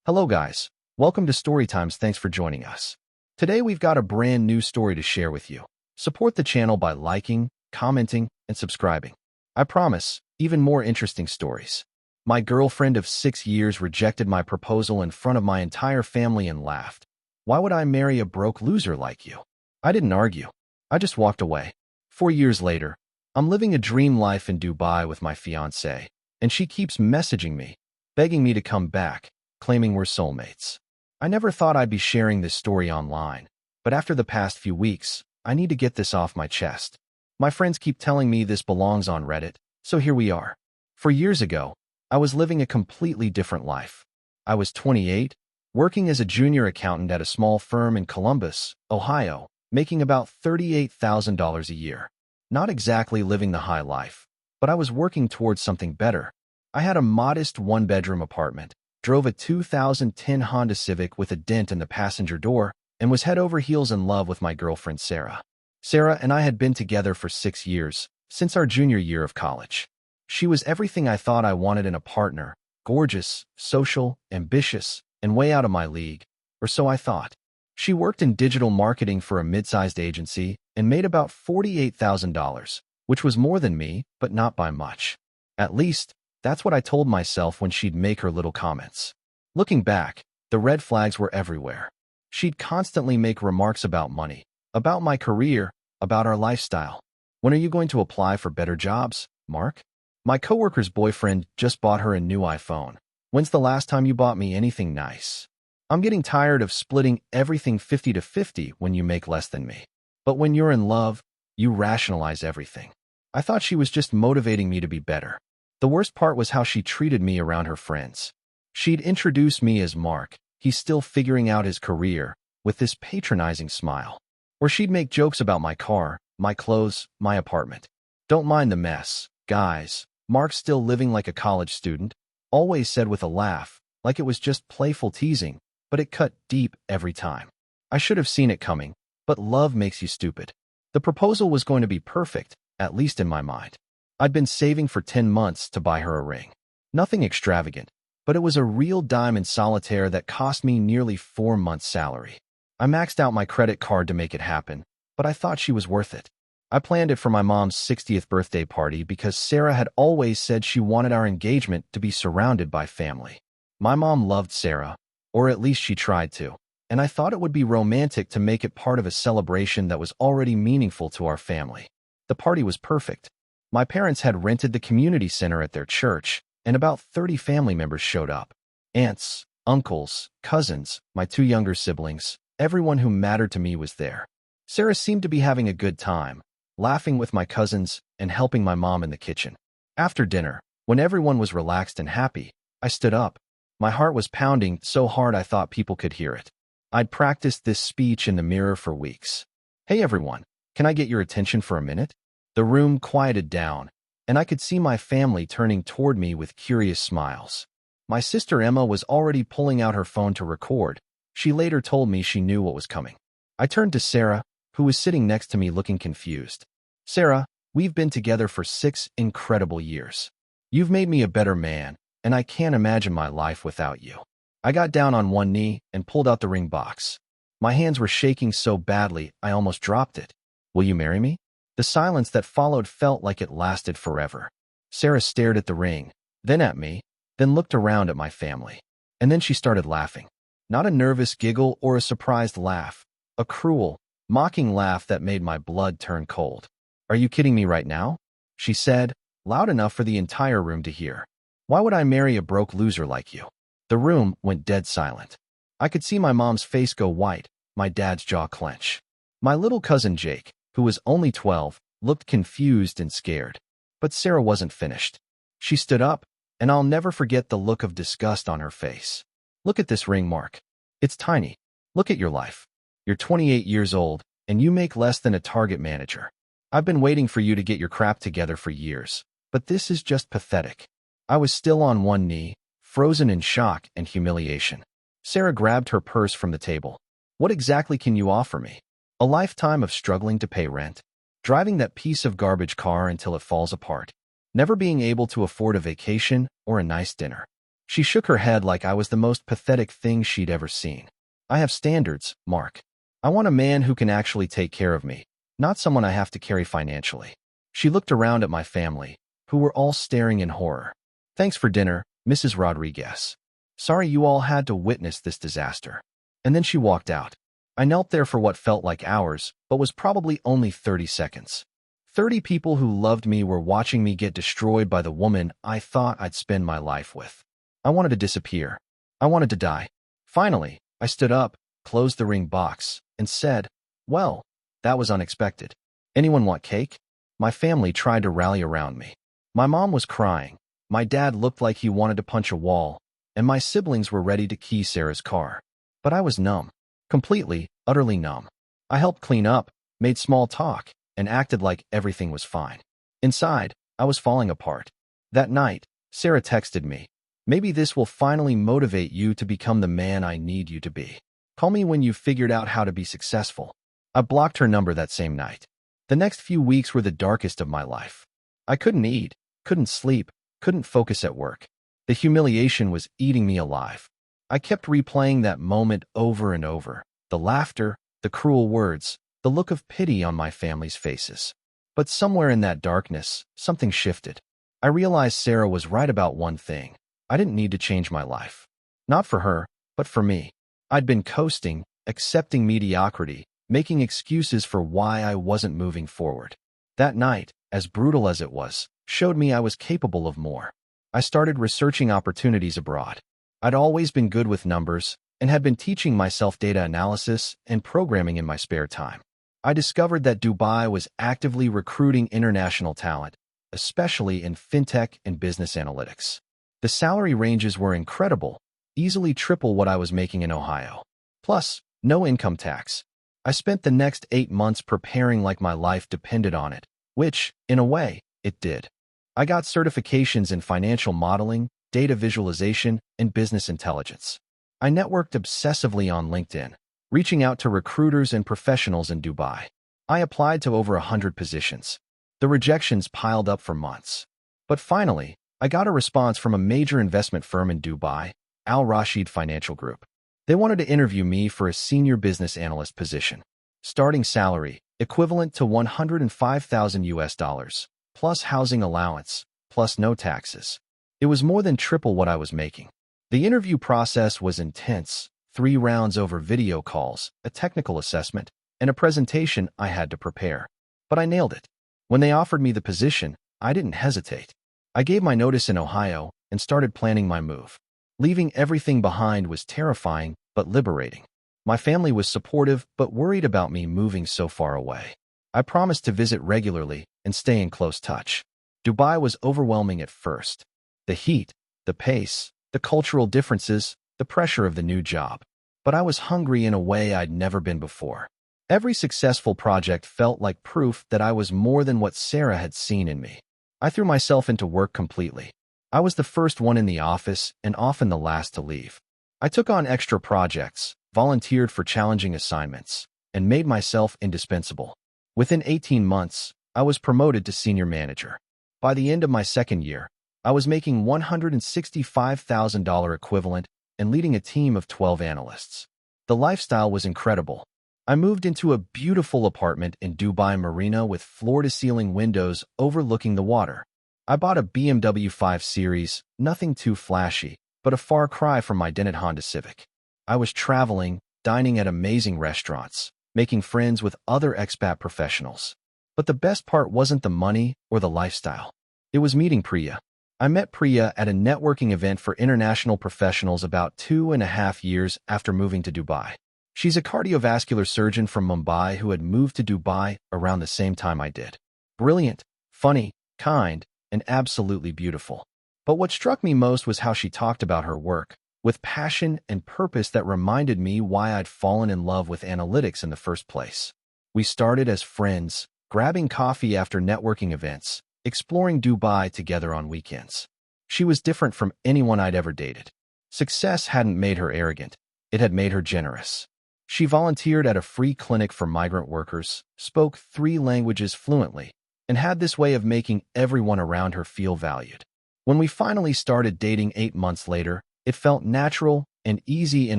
Hello guys, welcome to Storytimes. Thanks for joining us. Today we've got a brand new story to share with you. Support the channel by liking, commenting, and subscribing. I promise, even more interesting stories. My girlfriend of 6 years rejected my proposal in front of my entire family and laughed. Why would I marry a broke loser like you? I didn't argue. I just walked away. 4 years later, I'm living a dream life in Dubai with my fiancée, and she keeps messaging me, begging me to come back, claiming we're soulmates. I never thought I'd be sharing this story online, but after the past few weeks, I need to get this off my chest. My friends keep telling me this belongs on Reddit, so here we are. 4 years ago, I was living a completely different life. I was 28, working as a junior accountant at a small firm in Columbus, Ohio, making about $38,000 a year. Not exactly living the high life, but I was working towards something better. I had a modest one-bedroom apartment, drove a 2010 Honda Civic with a dent in the passenger door, and was head over heels in love with my girlfriend Sarah. Sarah and I had been together for 6 years, since our junior year of college. She was everything I thought I wanted in a partner: gorgeous, social, ambitious, and way out of my league, or so I thought. She worked in digital marketing for a mid-sized agency and made about $48,000, which was more than me, but not by much. At least, that's what I told myself when she'd make her little comments. Looking back, the red flags were everywhere. She'd constantly make remarks about money, about my career, about our lifestyle. When are you going to apply for better jobs, Mark? My coworker's boyfriend just bought her a new iPhone. When's the last time you bought me anything nice? I'm getting tired of splitting everything 50-50 when you make less than me. But when you're in love, you rationalize everything. I thought she was just motivating me to be better. The worst part was how she treated me around her friends. She'd introduce me as Mark, he's still figuring out his career, with this patronizing smile. Or she'd make jokes about my car, my clothes, my apartment. Don't mind the mess, guys. Mark's still living like a college student, always said with a laugh, like it was just playful teasing, but it cut deep every time. I should have seen it coming, but love makes you stupid. The proposal was going to be perfect, at least in my mind. I'd been saving for 10 months to buy her a ring. Nothing extravagant, but it was a real diamond solitaire that cost me nearly 4 months' salary. I maxed out my credit card to make it happen, but I thought she was worth it. I planned it for my mom's 60th birthday party because Sarah had always said she wanted our engagement to be surrounded by family. My mom loved Sarah, or at least she tried to, and I thought it would be romantic to make it part of a celebration that was already meaningful to our family. The party was perfect. My parents had rented the community center at their church, and about 30 family members showed up. Aunts, uncles, cousins, my 2 younger siblings, everyone who mattered to me was there. Sarah seemed to be having a good time, laughing with my cousins and helping my mom in the kitchen. After dinner, when everyone was relaxed and happy, I stood up. My heart was pounding so hard I thought people could hear it. I'd practiced this speech in the mirror for weeks. "Hey everyone, can I get your attention for a minute?" The room quieted down, and I could see my family turning toward me with curious smiles. My sister Emma was already pulling out her phone to record. She later told me she knew what was coming. I turned to Sarah, who was sitting next to me looking confused. "Sarah, we've been together for 6 incredible years. You've made me a better man, and I can't imagine my life without you." I got down on one knee and pulled out the ring box. My hands were shaking so badly I almost dropped it. "Will you marry me?" The silence that followed felt like it lasted forever. Sarah stared at the ring, then at me, then looked around at my family. And then she started laughing. Not a nervous giggle or a surprised laugh, a cruel, mocking laugh that made my blood turn cold. "Are you kidding me right now?" she said, loud enough for the entire room to hear. "Why would I marry a broke loser like you?" The room went dead silent. I could see my mom's face go white, my dad's jaw clench. My little cousin Jake, who was only 12, looked confused and scared. But Sarah wasn't finished. She stood up, and I'll never forget the look of disgust on her face. "Look at this ring, Mark. It's tiny. Look at your life. You're 28 years old, and you make less than a Target manager. I've been waiting for you to get your crap together for years, but this is just pathetic." I was still on one knee, frozen in shock and humiliation. Sarah grabbed her purse from the table. "What exactly can you offer me? A lifetime of struggling to pay rent, driving that piece of garbage car until it falls apart, never being able to afford a vacation or a nice dinner." She shook her head like I was the most pathetic thing she'd ever seen. I have standards, Mark. I want a man who can actually take care of me, not someone I have to carry financially. She looked around at my family, who were all staring in horror. Thanks for dinner, Mrs. Rodriguez. Sorry you all had to witness this disaster. And then she walked out. I knelt there for what felt like hours, but was probably only 30 seconds. 30 people who loved me were watching me get destroyed by the woman I thought I'd spend my life with. I wanted to disappear. I wanted to die. Finally, I stood up, closed the ring box, and said, "Well, that was unexpected. Anyone want cake?" My family tried to rally around me. My mom was crying. My dad looked like he wanted to punch a wall, and my siblings were ready to key Sarah's car. But I was numb. Completely, utterly numb. I helped clean up, made small talk, and acted like everything was fine. Inside, I was falling apart. That night, Sarah texted me, "Maybe this will finally motivate you to become the man I need you to be. Call me when you've figured out how to be successful." I blocked her number that same night. The next few weeks were the darkest of my life. I couldn't eat, couldn't sleep, couldn't focus at work. The humiliation was eating me alive. I kept replaying that moment over and over. The laughter, the cruel words, the look of pity on my family's faces. But somewhere in that darkness, something shifted. I realized Sarah was right about one thing. I didn't need to change my life. Not for her, but for me. I'd been coasting, accepting mediocrity, making excuses for why I wasn't moving forward. That night, as brutal as it was, showed me I was capable of more. I started researching opportunities abroad. I'd always been good with numbers and had been teaching myself data analysis and programming in my spare time. I discovered that Dubai was actively recruiting international talent, especially in fintech and business analytics. The salary ranges were incredible, easily triple what I was making in Ohio. Plus, no income tax. I spent the next 8 months preparing like my life depended on it, which, in a way, it did. I got certifications in financial modeling, data visualization, and business intelligence. I networked obsessively on LinkedIn, reaching out to recruiters and professionals in Dubai. I applied to over 100 positions. The rejections piled up for months. But finally, I got a response from a major investment firm in Dubai, Al Rashid Financial Group. They wanted to interview me for a senior business analyst position. Starting salary, equivalent to 105,000 US dollars, plus housing allowance, plus no taxes. It was more than triple what I was making. The interview process was intense, 3 rounds over video calls, a technical assessment, and a presentation I had to prepare. But I nailed it. When they offered me the position, I didn't hesitate. I gave my notice in Ohio and started planning my move. Leaving everything behind was terrifying, but liberating. My family was supportive, but worried about me moving so far away. I promised to visit regularly and stay in close touch. Dubai was overwhelming at first. The heat, the pace, the cultural differences, the pressure of the new job. But I was hungry in a way I'd never been before. Every successful project felt like proof that I was more than what Sarah had seen in me. I threw myself into work completely. I was the first one in the office and often the last to leave. I took on extra projects, volunteered for challenging assignments, and made myself indispensable. Within 18 months, I was promoted to senior manager. By the end of my second year, I was making $165,000 equivalent and leading a team of 12 analysts. The lifestyle was incredible. I moved into a beautiful apartment in Dubai Marina with floor-to-ceiling windows overlooking the water. I bought a BMW 5 Series, nothing too flashy, but a far cry from my dented Honda Civic. I was traveling, dining at amazing restaurants, making friends with other expat professionals. But the best part wasn't the money or the lifestyle. It was meeting Priya. I met Priya at a networking event for international professionals about 2.5 years after moving to Dubai. She's a cardiovascular surgeon from Mumbai who had moved to Dubai around the same time I did. Brilliant, funny, kind, and absolutely beautiful. But what struck me most was how she talked about her work, with passion and purpose that reminded me why I'd fallen in love with analytics in the first place. We started as friends, grabbing coffee after networking events, exploring Dubai together on weekends. She was different from anyone I'd ever dated. Success hadn't made her arrogant. It had made her generous. She volunteered at a free clinic for migrant workers, spoke 3 languages fluently, and had this way of making everyone around her feel valued. When we finally started dating 8 months later, it felt natural and easy in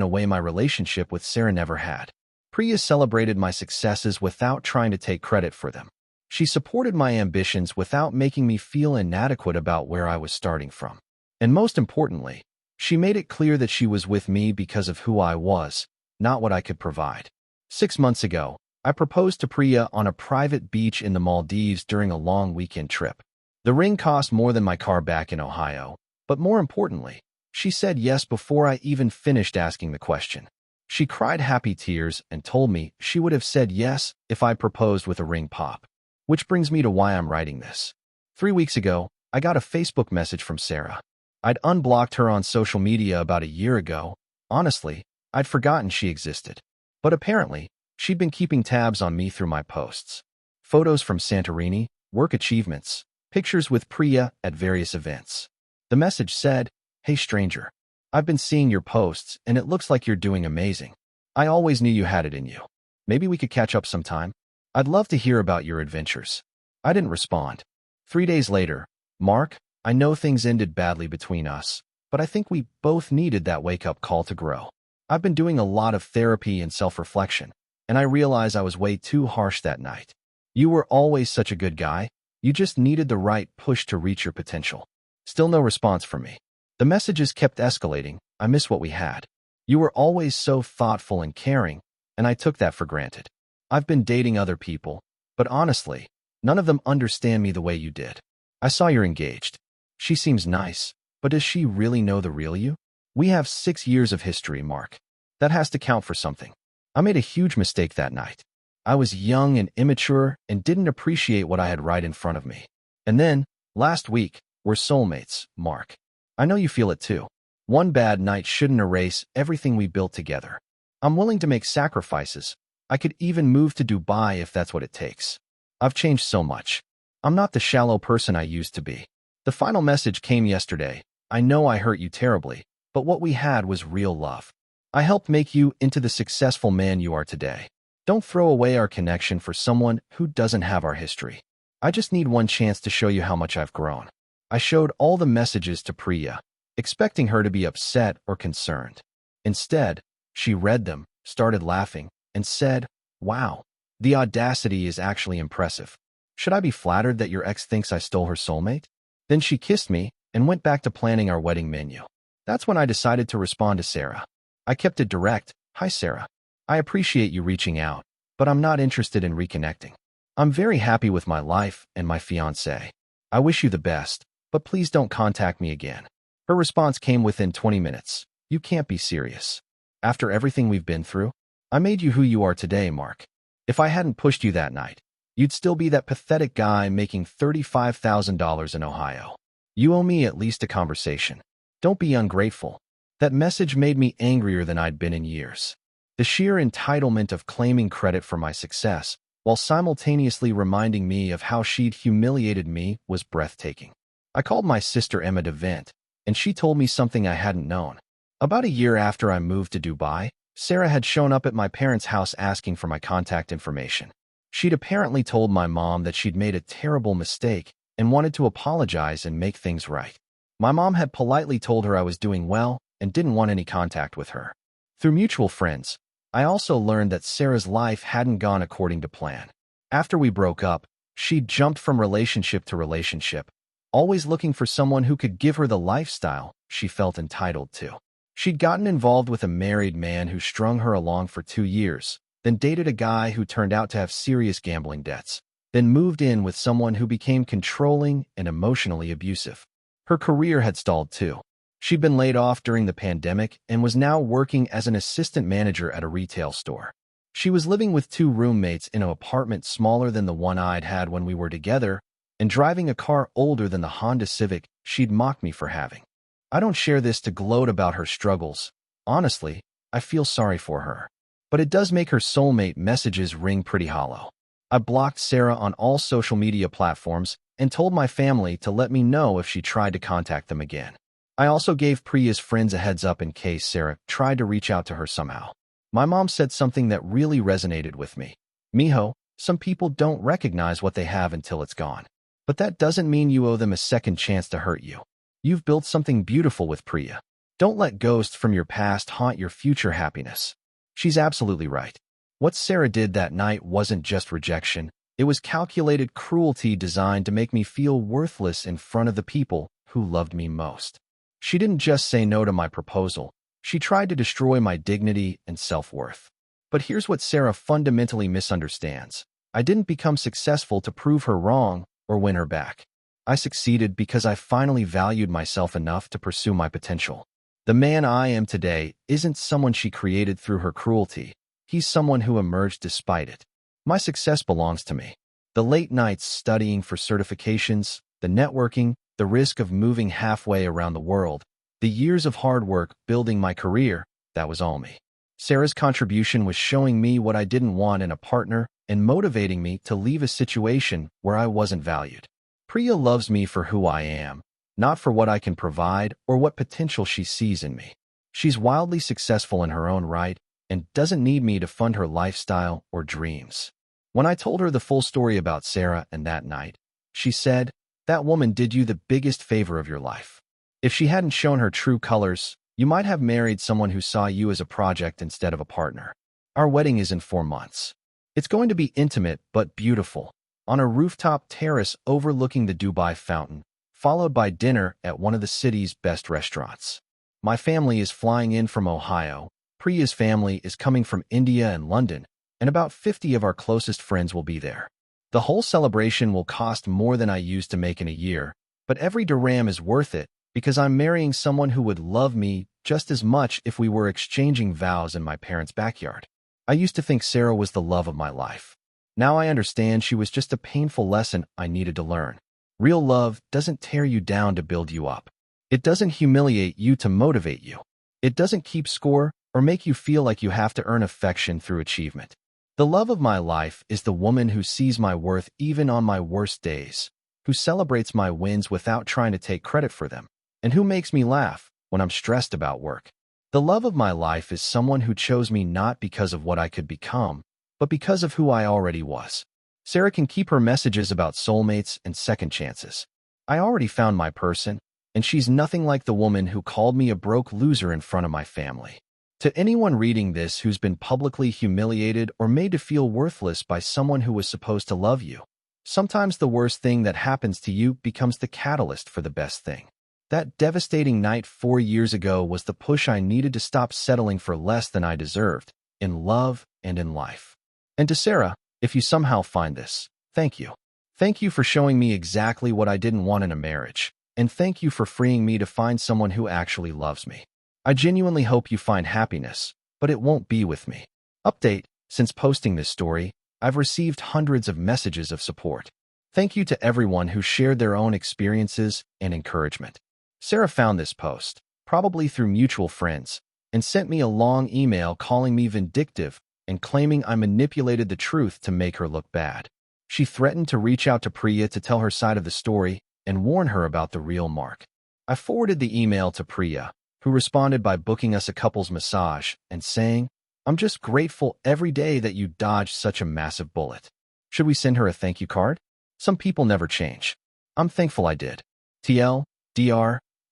a way my relationship with Sarah never had. Priya celebrated my successes without trying to take credit for them. She supported my ambitions without making me feel inadequate about where I was starting from. And most importantly, she made it clear that she was with me because of who I was, not what I could provide. 6 months ago, I proposed to Priya on a private beach in the Maldives during a long weekend trip. The ring cost more than my car back in Ohio, but more importantly, she said yes before I even finished asking the question. She cried happy tears and told me she would have said yes if I proposed with a ring pop. Which brings me to why I'm writing this. 3 weeks ago, I got a Facebook message from Sarah. I'd unblocked her on social media about a year ago. Honestly, I'd forgotten she existed. But apparently, she'd been keeping tabs on me through my posts. Photos from Santorini, work achievements, pictures with Priya at various events. The message said, "Hey stranger, I've been seeing your posts and it looks like you're doing amazing. I always knew you had it in you. Maybe we could catch up sometime? I'd love to hear about your adventures." I didn't respond. 3 days later, "Mark, I know things ended badly between us, but I think we both needed that wake-up call to grow. I've been doing a lot of therapy and self-reflection, and I realize I was way too harsh that night. You were always such a good guy. You just needed the right push to reach your potential." Still no response from me. The messages kept escalating. "I miss what we had. You were always so thoughtful and caring, and I took that for granted. I've been dating other people, but honestly, none of them understand me the way you did. I saw you're engaged. She seems nice, but does she really know the real you? We have 6 years of history, Mark. That has to count for something. I made a huge mistake that night. I was young and immature and didn't appreciate what I had right in front of me. And then, last week, we're soulmates, Mark. I know you feel it too. One bad night shouldn't erase everything we built together. I'm willing to make sacrifices. I could even move to Dubai if that's what it takes. I've changed so much. I'm not the shallow person I used to be." The final message came yesterday. "I know I hurt you terribly, but what we had was real love. I helped make you into the successful man you are today. Don't throw away our connection for someone who doesn't have our history. I just need one chance to show you how much I've grown." I showed all the messages to Priya, expecting her to be upset or concerned. Instead, she read them, started laughing, and said, "Wow, the audacity is actually impressive. Should I be flattered that your ex thinks I stole her soulmate?" Then she kissed me and went back to planning our wedding menu. That's when I decided to respond to Sarah. I kept it direct. "Hi, Sarah. I appreciate you reaching out, but I'm not interested in reconnecting. I'm very happy with my life and my fiancé. I wish you the best, but please don't contact me again." Her response came within 20 minutes. "You can't be serious. After everything we've been through, I made you who you are today, Mark. If I hadn't pushed you that night, you'd still be that pathetic guy making $35,000 in Ohio. You owe me at least a conversation. Don't be ungrateful." That message made me angrier than I'd been in years. The sheer entitlement of claiming credit for my success, while simultaneously reminding me of how she'd humiliated me, was breathtaking. I called my sister Emma to vent, and she told me something I hadn't known. About a year after I moved to Dubai, Sarah had shown up at my parents' house asking for my contact information. She'd apparently told my mom that she'd made a terrible mistake and wanted to apologize and make things right. My mom had politely told her I was doing well and didn't want any contact with her. Through mutual friends, I also learned that Sarah's life hadn't gone according to plan. After we broke up, she jumped from relationship to relationship, always looking for someone who could give her the lifestyle she felt entitled to. She'd gotten involved with a married man who strung her along for 2 years, then dated a guy who turned out to have serious gambling debts, then moved in with someone who became controlling and emotionally abusive. Her career had stalled too. She'd been laid off during the pandemic and was now working as an assistant manager at a retail store. She was living with 2 roommates in an apartment smaller than the one I'd had when we were together, and driving a car older than the Honda Civic she'd mocked me for having. I don't share this to gloat about her struggles. Honestly, I feel sorry for her. But it does make her soulmate messages ring pretty hollow. I blocked Sarah on all social media platforms and told my family to let me know if she tried to contact them again. I also gave Priya's friends a heads up in case Sarah tried to reach out to her somehow. My mom said something that really resonated with me. "Mijo, some people don't recognize what they have until it's gone. But that doesn't mean you owe them a second chance to hurt you. You've built something beautiful with Priya. Don't let ghosts from your past haunt your future happiness. She's absolutely right. What Sarah did that night wasn't just rejection. It was calculated cruelty designed to make me feel worthless in front of the people who loved me most. She didn't just say no to my proposal. She tried to destroy my dignity and self-worth. But here's what Sarah fundamentally misunderstands. I didn't become successful to prove her wrong or win her back. I succeeded because I finally valued myself enough to pursue my potential. The man I am today isn't someone she created through her cruelty. He's someone who emerged despite it. My success belongs to me. The late nights studying for certifications, the networking, the risk of moving halfway around the world, the years of hard work building my career, that was all me. Sarah's contribution was showing me what I didn't want in a partner and motivating me to leave a situation where I wasn't valued. Priya loves me for who I am, not for what I can provide or what potential she sees in me. She's wildly successful in her own right and doesn't need me to fund her lifestyle or dreams. When I told her the full story about Sarah and that night, she said, "That woman did you the biggest favor of your life. If she hadn't shown her true colors, you might have married someone who saw you as a project instead of a partner." Our wedding is in 4 months. It's going to be intimate but beautiful, on a rooftop terrace overlooking the Dubai fountain, followed by dinner at one of the city's best restaurants. My family is flying in from Ohio, Priya's family is coming from India and London, and about 50 of our closest friends will be there. The whole celebration will cost more than I used to make in a year, but every dirham is worth it because I'm marrying someone who would love me just as much if we were exchanging vows in my parents' backyard. I used to think Sarah was the love of my life. Now I understand she was just a painful lesson I needed to learn. Real love doesn't tear you down to build you up. It doesn't humiliate you to motivate you. It doesn't keep score or make you feel like you have to earn affection through achievement. The love of my life is the woman who sees my worth even on my worst days, who celebrates my wins without trying to take credit for them, and who makes me laugh when I'm stressed about work. The love of my life is someone who chose me not because of what I could become, but because of who I already was. Sarah can keep her messages about soulmates and second chances. I already found my person, and she's nothing like the woman who called me a broke loser in front of my family. To anyone reading this who's been publicly humiliated or made to feel worthless by someone who was supposed to love you, sometimes the worst thing that happens to you becomes the catalyst for the best thing. That devastating night 4 years ago was the push I needed to stop settling for less than I deserved, in love and in life. And to Sarah, if you somehow find this, thank you. Thank you for showing me exactly what I didn't want in a marriage, and thank you for freeing me to find someone who actually loves me. I genuinely hope you find happiness, but it won't be with me. Update: since posting this story, I've received hundreds of messages of support. Thank you to everyone who shared their own experiences and encouragement. Sarah found this post, probably through mutual friends, and sent me a long email calling me vindictive and claiming I manipulated the truth to make her look bad. She threatened to reach out to Priya to tell her side of the story and warn her about the real Mark. I forwarded the email to Priya, who responded by booking us a couple's massage and saying, "I'm just grateful every day that you dodged such a massive bullet." Should we send her a thank you card? Some people never change. I'm thankful I did. TL,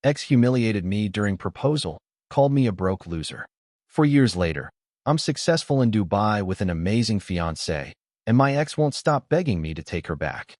ex humiliated me during proposal, called me a broke loser. 4 years later, I'm successful in Dubai with an amazing fiancée, and my ex won't stop begging me to take her back.